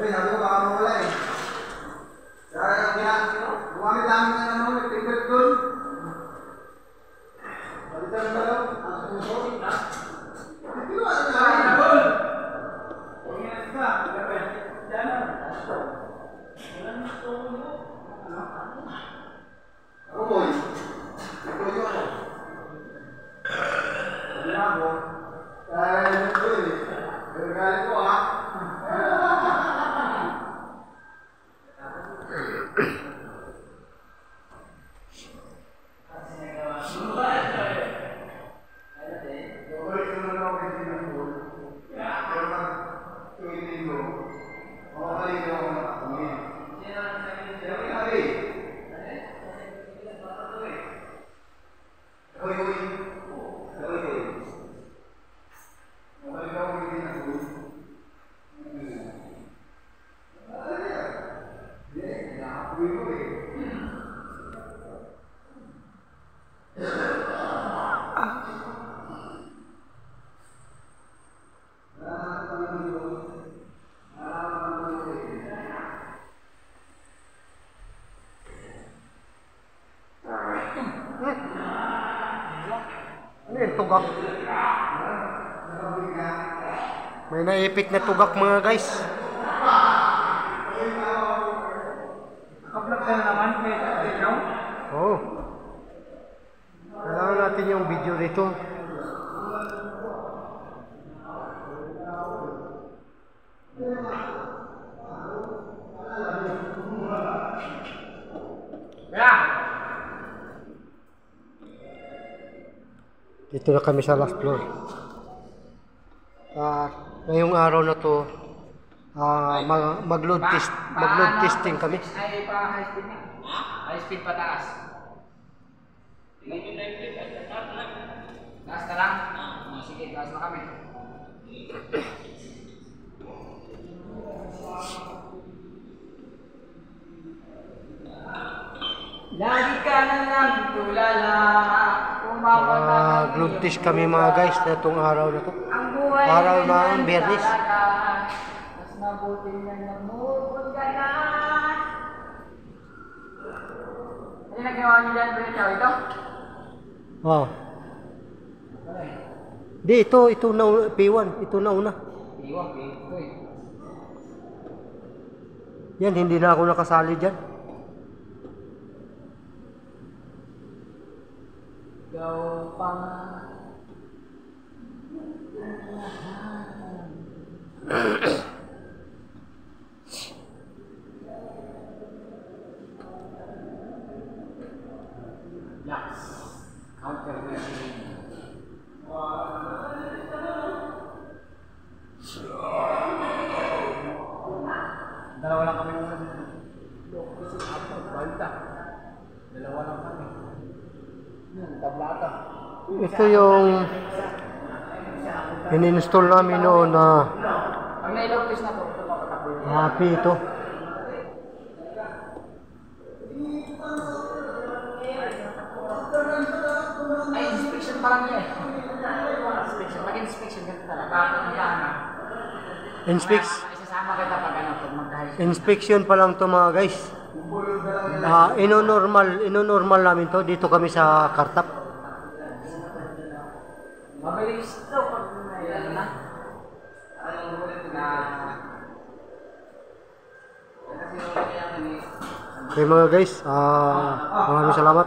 Sabi ko baka mawala eh. Kaya gumamit namin ng ano, nag-trigger doon. Balitan na daw. Ang sumusok na. Hindi ko alam na doon. Ingat ka. Diyan na. Walang gusto mo. Ako boy. Ito yung ano. Hindi na ako. Dahil ito eh. Gagalit ko ha. Tugak. May naipit na tugak mga guys. Naka-vlog ka na naman, may video? Oo. Kailangan natin yung video dito. Dito na kami sa last floor. Ngayong araw na to, mag-load testing kami. Ay, pa high speed na. High speed pataas. Taas na lang? Sige, taas na kami. Lagi ka na lang tulala. Mag-load test kami mga guys na itong araw na to. Araw na ang Biyernes. Mas mabuti na namukod ka na. Ano nagawa niyo dyan, Brito? Ito? Oo. Di, ito na P1. Ito na una. P1, P2 eh. Yan, hindi na ako nakasali dyan. Go pang counter dalawa lang kami ng balta. Dalawa lang kami. Tablata. Ito yung in-install namin noon na ang nailog test na to. happy ito. Ay, inspection pa lang yan. Inspection. Pag-inspection ganito talaga. Isasama kita pag ano, pag mag-high. Inspection pa lang to mga guys. Ino-normal namin to. Dito kami sa Kartap. Mabilis to pag ano na. Okay mga guys, maraming salamat.